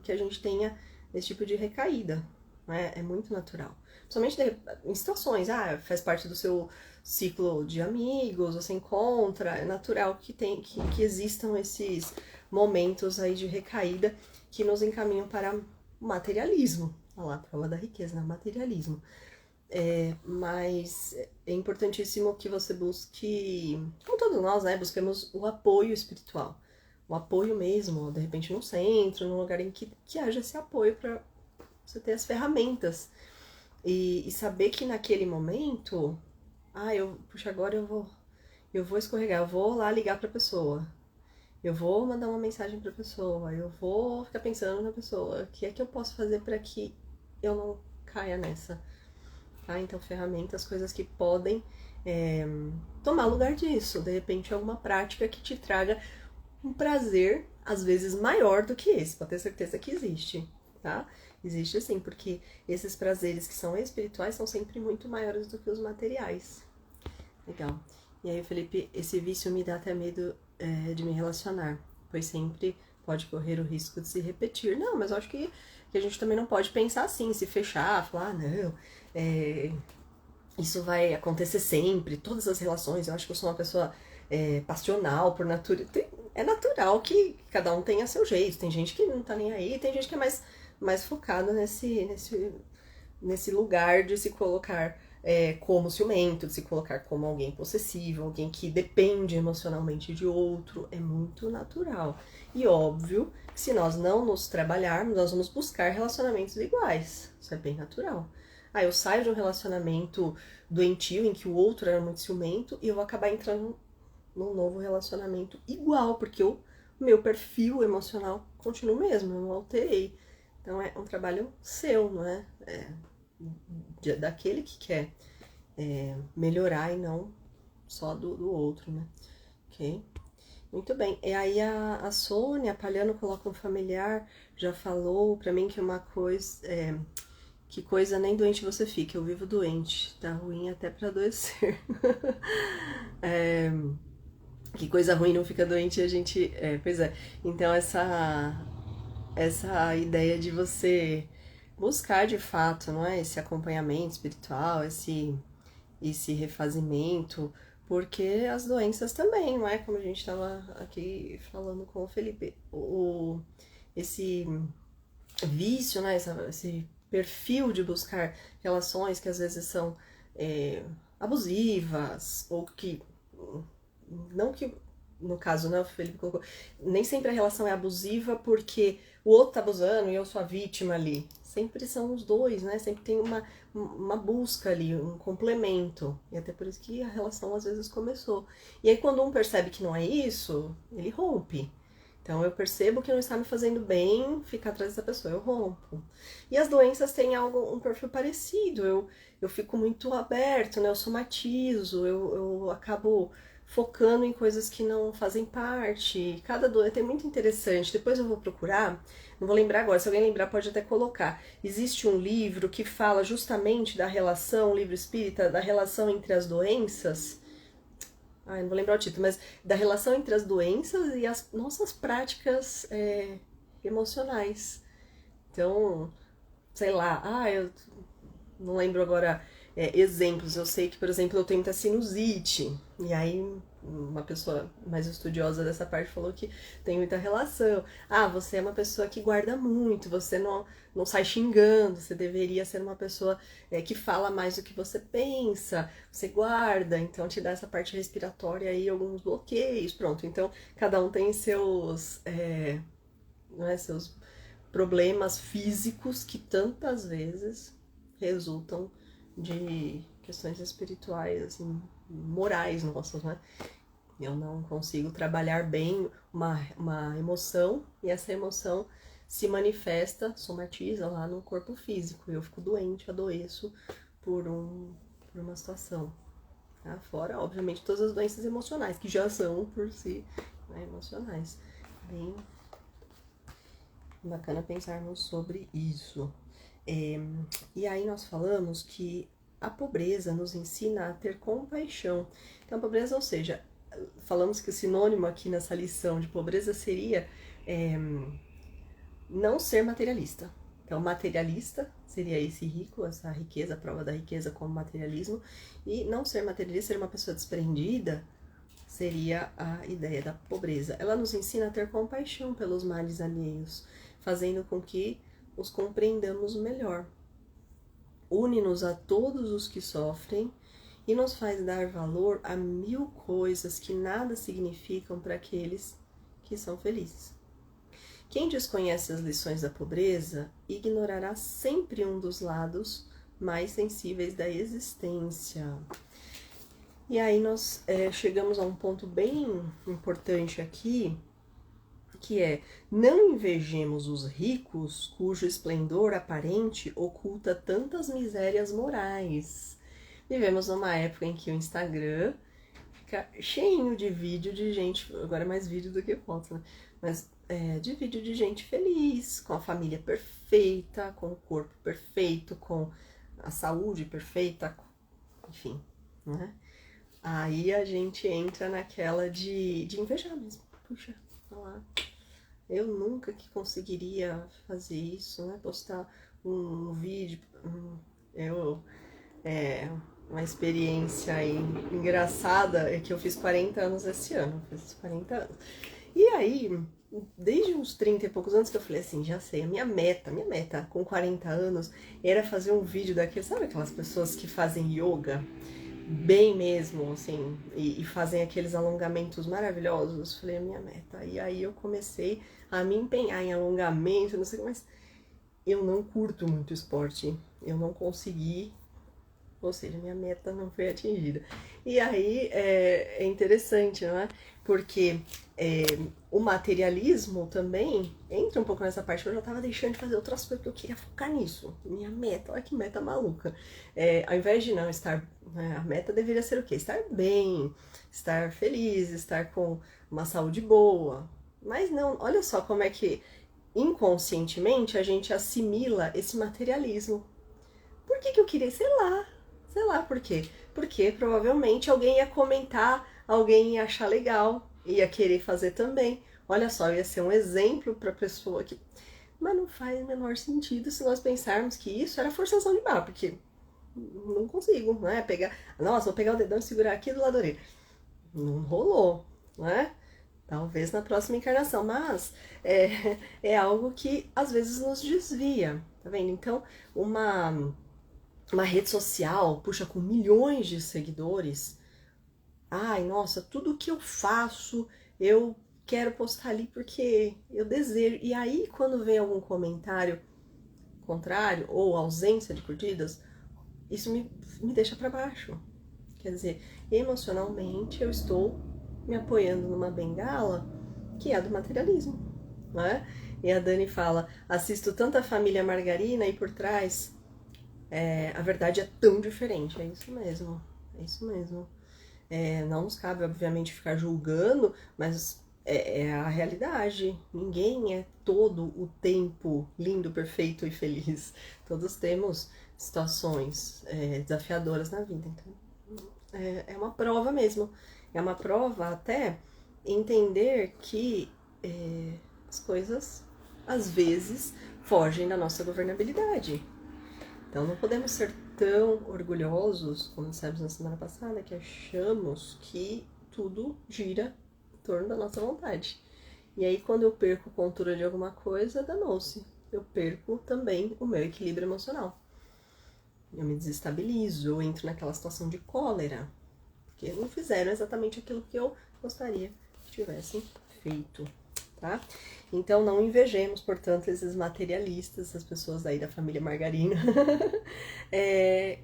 que a gente tenha esse tipo de recaída, né? É muito natural. Principalmente em situações, faz parte do seu ciclo de amigos, você encontra, é natural que existam esses momentos aí de recaída que nos encaminham para o materialismo. Olha lá, a prova da riqueza, né? Materialismo. Mas é importantíssimo que você busque, como todos nós, né? Busquemos o apoio espiritual. O apoio mesmo, de repente num centro, num lugar em que haja esse apoio para você ter as ferramentas. E saber que naquele momento, agora eu vou escorregar, eu vou lá ligar pra pessoa. Eu vou mandar uma mensagem pra pessoa, eu vou ficar pensando na pessoa. O que é que eu posso fazer para que eu não caia nessa? Tá? Então, ferramentas, coisas que podem tomar lugar disso. De repente, alguma prática que te traga um prazer, às vezes, maior do que esse. Pode ter certeza que existe, tá? Existe sim, porque esses prazeres que são espirituais são sempre muito maiores do que os materiais. Legal. E aí, Felipe, esse vício me dá até medo de me relacionar, pois sempre pode correr o risco de se repetir. Não, mas eu acho que a gente também não pode pensar assim, se fechar, falar, não, isso vai acontecer sempre, todas as relações. Eu acho que eu sou uma pessoa passional por natureza. É natural que cada um tenha seu jeito. Tem gente que não tá nem aí, tem gente que é mais focada nesse lugar de se colocar como ciumento, de se colocar como alguém possessivo, alguém que depende emocionalmente de outro. É muito natural. E óbvio que se nós não nos trabalharmos, nós vamos buscar relacionamentos iguais. Isso é bem natural. Eu saio de um relacionamento doentio em que o outro era muito ciumento e eu vou acabar entrando num novo relacionamento igual, porque o meu perfil emocional continua o mesmo, eu não alterei. Então é um trabalho seu, não é? Daquele que quer melhorar e não só do outro, né? Ok? Muito bem. E aí a Sônia Palhano coloca um familiar, já falou pra mim que uma coisa Que coisa, nem doente você fica, eu vivo doente, tá ruim até pra adoecer. Que coisa ruim não fica doente e a gente... pois é, então essa ideia de você buscar de fato, não é? Esse acompanhamento espiritual, esse refazimento, porque as doenças também, não é? Como a gente estava aqui falando com o Felipe, esse vício, né? Esse perfil de buscar relações que às vezes são abusivas, ou que, não que, no caso, né, o Felipe colocou, nem sempre a relação é abusiva porque o outro tá abusando e eu sou a vítima ali. Sempre são os dois, né? Sempre tem uma busca ali, um complemento. E até por isso que a relação às vezes começou. E aí quando um percebe que não é isso, ele rompe. Então eu percebo que não está me fazendo bem ficar atrás dessa pessoa, eu rompo. E as doenças têm um perfil parecido, eu fico muito aberto, né? Eu somatizo, eu acabo focando em coisas que não fazem parte. Cada doença é muito interessante, depois eu vou procurar, não vou lembrar agora, se alguém lembrar pode até colocar. Existe um livro que fala justamente da relação, um livro espírita, da relação entre as doenças. Não vou lembrar o título, mas da relação entre as doenças e as nossas práticas emocionais. Então, sei lá, eu não lembro agora exemplos. Eu sei que, por exemplo, eu tenho muita sinusite, e aí uma pessoa mais estudiosa dessa parte falou que tem muita relação. Você é uma pessoa que guarda muito, você não sai xingando, você deveria ser uma pessoa que fala mais do que você pensa, você guarda, então te dá essa parte respiratória aí, alguns bloqueios, pronto. Então, cada um tem seus, seus problemas físicos que tantas vezes resultam de questões espirituais, assim, morais nossas, né? Eu não consigo trabalhar bem uma emoção e essa emoção se manifesta, somatiza lá no corpo físico. Eu fico doente, adoeço por uma situação. Tá? Fora, obviamente, todas as doenças emocionais, que já são por si, né, emocionais. Bem bacana pensarmos sobre isso. E aí nós falamos que a pobreza nos ensina a ter compaixão. Então, a pobreza, ou seja, falamos que o sinônimo aqui nessa lição de pobreza seria não ser materialista. Então, materialista seria esse rico, essa riqueza, a prova da riqueza como materialismo. E não ser materialista, ser uma pessoa desprendida, seria a ideia da pobreza. Ela nos ensina a ter compaixão pelos males alheios, fazendo com que os compreendamos melhor. Une-nos a todos os que sofrem e nos faz dar valor a 1000 coisas que nada significam para aqueles que são felizes. Quem desconhece as lições da pobreza ignorará sempre um dos lados mais sensíveis da existência. E aí nós chegamos a um ponto bem importante aqui, que é: não invejemos os ricos cujo esplendor aparente oculta tantas misérias morais. Vivemos numa época em que o Instagram fica cheinho de vídeo de gente, agora é mais vídeo do que foto, né? Mas de vídeo de gente feliz, com a família perfeita, com o corpo perfeito, com a saúde perfeita, enfim, né? Aí a gente entra naquela de invejar mesmo. Puxa, olha lá. Eu nunca que conseguiria fazer isso, né? Postar um vídeo. Uma experiência aí engraçada é que eu fiz 40 anos esse ano. Fiz 40 anos. E aí, desde uns 30 e poucos anos que eu falei assim, já sei, a minha meta com 40 anos era fazer um vídeo daquele, sabe aquelas pessoas que fazem yoga? Bem mesmo, assim, e fazem aqueles alongamentos maravilhosos. Falei, a minha meta. E aí eu comecei a me empenhar em alongamento, não sei, mas eu não curto muito esporte. Eu não consegui, ou seja, minha meta não foi atingida. E aí é interessante, não é? Porque o materialismo também entra um pouco nessa parte, que eu já tava deixando de fazer outras coisas, porque eu queria focar nisso. Minha meta, olha que meta maluca. Ao invés de não estar... a meta deveria ser o quê? Estar bem, estar feliz, estar com uma saúde boa. Mas não, olha só como é que inconscientemente a gente assimila esse materialismo. Por que que eu queria? Sei lá por quê. Porque provavelmente alguém ia comentar, alguém ia achar legal, ia querer fazer também. Olha só, ia ser um exemplo para pessoa que... Mas não faz o menor sentido se nós pensarmos que isso era forçação de barra, porque não consigo, né? Pegar, nossa, vou pegar o dedão e segurar aqui do lado da orelha. Não rolou, né? Talvez na próxima encarnação, mas é algo que às vezes nos desvia, tá vendo? Então, uma rede social, puxa, com milhões de seguidores, ai, nossa, tudo que eu faço, eu quero postar ali porque eu desejo. E aí, quando vem algum comentário contrário ou ausência de curtidas, isso me deixa para baixo. Quer dizer, emocionalmente eu estou me apoiando numa bengala que é a do materialismo, né? E a Dani fala, assisto tanta família margarina e por trás a verdade é tão diferente. É isso mesmo, é isso mesmo. Não nos cabe, obviamente, ficar julgando, mas é a realidade. Ninguém é todo o tempo lindo, perfeito e feliz. Todos temos situações desafiadoras na vida. Então, é uma prova mesmo. É uma prova até entender que as coisas, às vezes, fogem da nossa governabilidade. Então não podemos ser tão orgulhosos, como dissemos na semana passada, que achamos que tudo gira em torno da nossa vontade. E aí quando eu perco o controle de alguma coisa, danou-se. Eu perco também o meu equilíbrio emocional. Eu me desestabilizo, eu entro naquela situação de cólera, porque não fizeram exatamente aquilo que eu gostaria que tivessem feito, tá? Então não invejemos, portanto, esses materialistas, essas pessoas aí da família Margarina,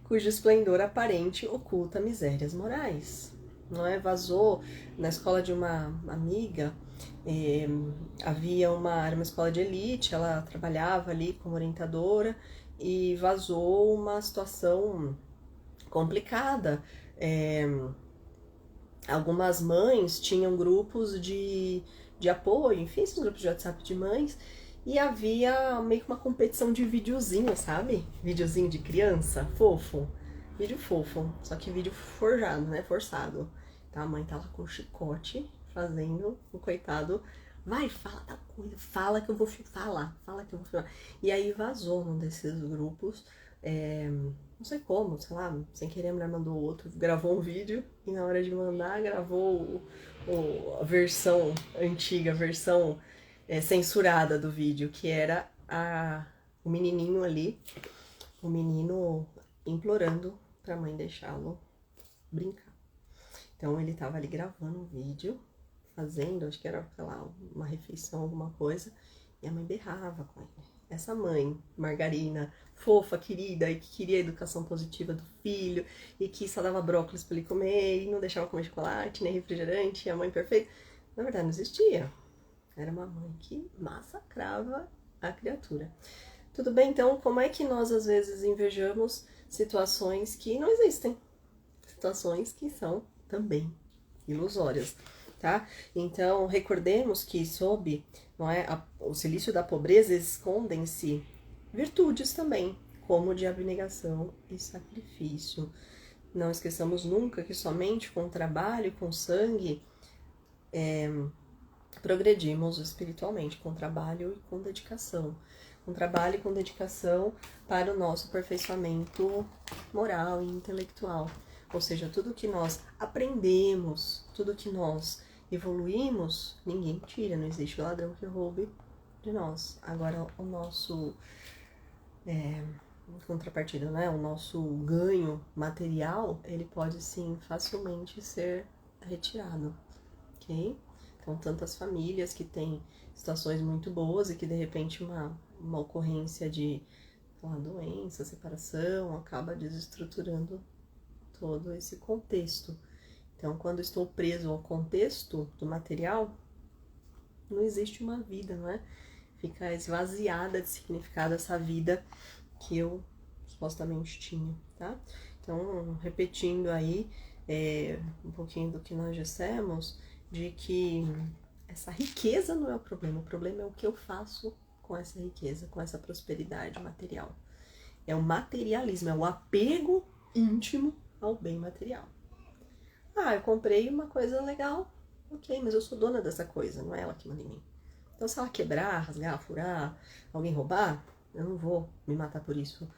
cujo esplendor aparente oculta misérias morais. Não é? Vazou na escola de uma amiga, era uma escola de elite, ela trabalhava ali como orientadora e vazou uma situação complicada. Algumas mães tinham grupos de apoio, enfim, esses grupos de WhatsApp de mães, e havia meio que uma competição de videozinho, sabe? Videozinho de criança, fofo. Vídeo fofo, só que vídeo forjado, né? Forçado. Então a mãe tá lá com o chicote, fazendo o coitado. Vai, fala da coisa, fala que eu vou filmar, fala que eu vou filmar. E aí vazou num desses grupos, não sei como, sei lá, sem querer a mulher mandou outro, gravou um vídeo e na hora de mandar gravou a versão antiga, a versão censurada do vídeo, que era o menininho ali, o menino implorando pra mãe deixá-lo brincar. Então ele tava ali gravando um vídeo, fazendo, acho que era, sei lá, uma refeição, alguma coisa, e a mãe berrava com ele. Essa mãe, Margarina, fofa, querida, e que queria a educação positiva do filho, e que só dava brócolis pra ele comer, e não deixava comer chocolate, nem refrigerante, e a mãe perfeita, na verdade não existia. Era uma mãe que massacrava a criatura. Tudo bem, então, como é que nós às vezes invejamos situações que não existem? Situações que são também ilusórias, tá? Então, recordemos que sob o cilício da pobreza escondem-se virtudes também, como de abnegação e sacrifício. Não esqueçamos nunca que somente com trabalho, com sangue, progredimos espiritualmente, com trabalho e com dedicação. Com trabalho e com dedicação para o nosso aperfeiçoamento moral e intelectual. Ou seja, tudo que nós aprendemos, tudo que nós evoluímos, ninguém tira, não existe ladrão que roube de nós. Agora, o nosso contrapartida, né? O nosso ganho material, ele pode sim facilmente ser retirado, ok? Então, tantas famílias que têm situações muito boas e que de repente uma ocorrência de uma doença, separação, acaba desestruturando todo esse contexto. Então, quando estou preso ao contexto do material, não existe uma vida, não é? Fica esvaziada de significado essa vida que eu supostamente tinha, tá? Então, repetindo aí um pouquinho do que nós dissemos, de que essa riqueza não é o problema é o que eu faço com essa riqueza, com essa prosperidade material. É o materialismo, é o apego íntimo ao bem material. Ah, eu comprei uma coisa legal, ok, mas eu sou dona dessa coisa, não é ela que manda em mim. Então, se ela quebrar, rasgar, furar, alguém roubar, eu não vou me matar por isso.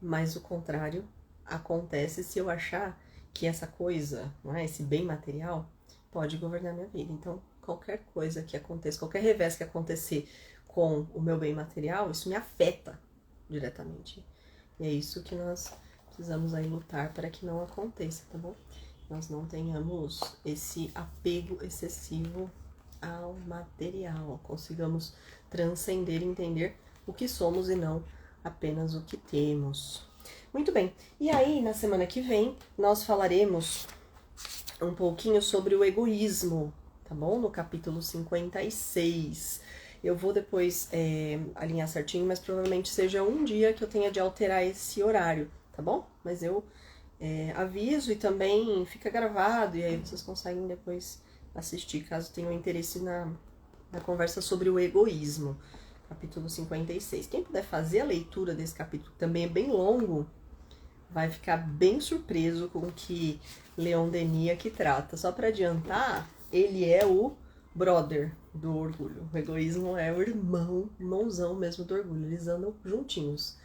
Mas o contrário acontece se eu achar que essa coisa, não é, esse bem material, pode governar minha vida. Então, qualquer coisa que aconteça, qualquer revés que acontecer com o meu bem material, isso me afeta diretamente. E é isso que nós precisamos aí lutar para que não aconteça, tá bom? Nós não tenhamos esse apego excessivo ao material, consigamos transcender e entender o que somos e não apenas o que temos. Muito bem, e aí na semana que vem nós falaremos um pouquinho sobre o egoísmo, tá bom? No capítulo 56. Eu vou depois alinhar certinho, mas provavelmente seja um dia que eu tenha de alterar esse horário, tá bom? Mas eu aviso e também fica gravado, e aí vocês conseguem depois assistir, caso tenham interesse na conversa sobre o egoísmo, capítulo 56. Quem puder fazer a leitura desse capítulo, que também é bem longo, vai ficar bem surpreso com o que Leon Denis aqui trata. Só para adiantar, ele é o brother do orgulho. O egoísmo é o irmãozão mesmo do orgulho. Eles andam juntinhos,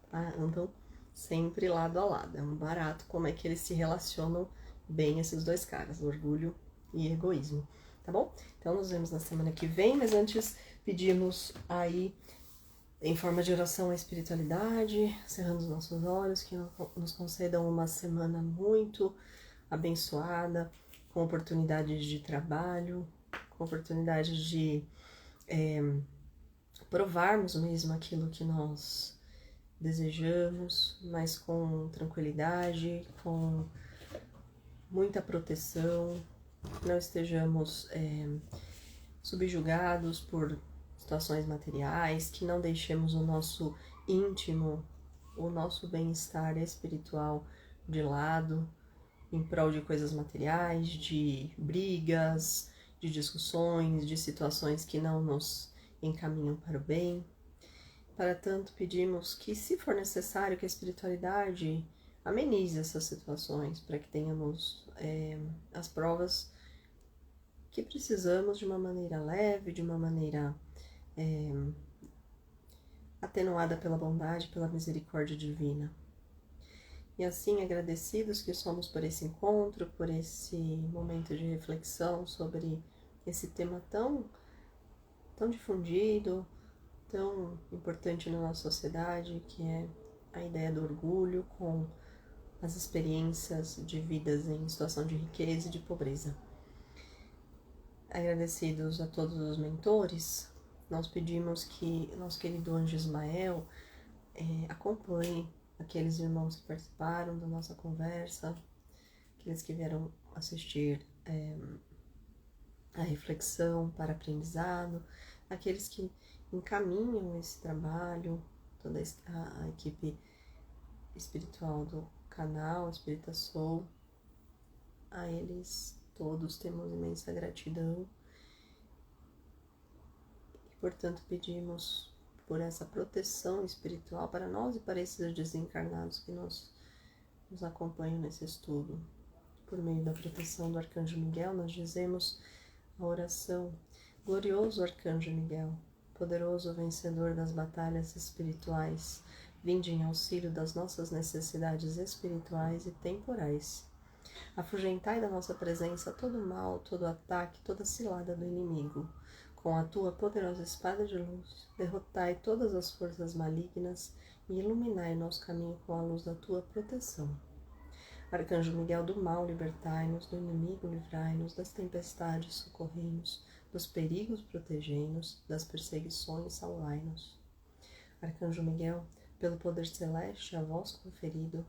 tá? Andam sempre lado a lado. É um barato como é que eles se relacionam bem, esses dois caras, orgulho e egoísmo, tá bom? Então nos vemos na semana que vem, mas antes pedimos aí em forma de oração à espiritualidade, cerrando os nossos olhos, que nos concedam uma semana muito abençoada, com oportunidades de trabalho, com oportunidades de provarmos mesmo aquilo que nós desejamos, mas com tranquilidade, com muita proteção, que não estejamos subjugados por situações materiais, que não deixemos o nosso íntimo, o nosso bem-estar espiritual de lado, em prol de coisas materiais, de brigas, de discussões, de situações que não nos encaminham para o bem. Para tanto, pedimos que, se for necessário, que a espiritualidade amenize essas situações, para que tenhamos as provas que precisamos de uma maneira leve, de uma maneira atenuada pela bondade, pela misericórdia divina. E assim, agradecidos que somos por esse encontro, por esse momento de reflexão sobre esse tema tão difundido, tão importante na nossa sociedade, que é a ideia do orgulho com as experiências de vidas em situação de riqueza e de pobreza. Agradecidos a todos os mentores, nós pedimos que nosso querido Anjo Ismael acompanhe aqueles irmãos que participaram da nossa conversa, aqueles que vieram assistir a reflexão para aprendizado, aqueles que encaminham esse trabalho, toda a equipe espiritual do canal Espírita Soul. A eles todos temos imensa gratidão e, portanto, pedimos por essa proteção espiritual para nós e para esses desencarnados que nos acompanham nesse estudo. Por meio da proteção do Arcanjo Miguel, nós dizemos a oração: glorioso Arcanjo Miguel, poderoso vencedor das batalhas espirituais, vinde em auxílio das nossas necessidades espirituais e temporais. Afugentai da nossa presença todo mal, todo ataque, toda cilada do inimigo. Com a tua poderosa espada de luz, derrotai todas as forças malignas e iluminai nosso caminho com a luz da tua proteção. Arcanjo Miguel do mal, libertai-nos, do inimigo livrai-nos, das tempestades socorrei-nos, dos perigos protegei-nos, das perseguições salvai-nos. Arcanjo Miguel, pelo poder celeste a vós conferido,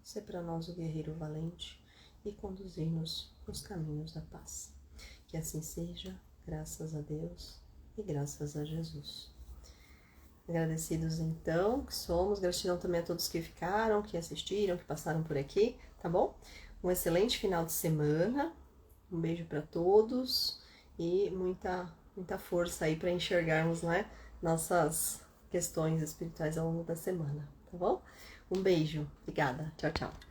sê para nós o guerreiro valente e conduzir-nos nos caminhos da paz. Que assim seja, graças a Deus e graças a Jesus. Agradecidos então que somos, gratidão também a todos que ficaram, que assistiram, que passaram por aqui, tá bom? Um excelente final de semana, um beijo para todos e muita força aí para enxergarmos, né, nossas questões espirituais ao longo da semana. tá bom? Um beijo, obrigada, tchau, tchau.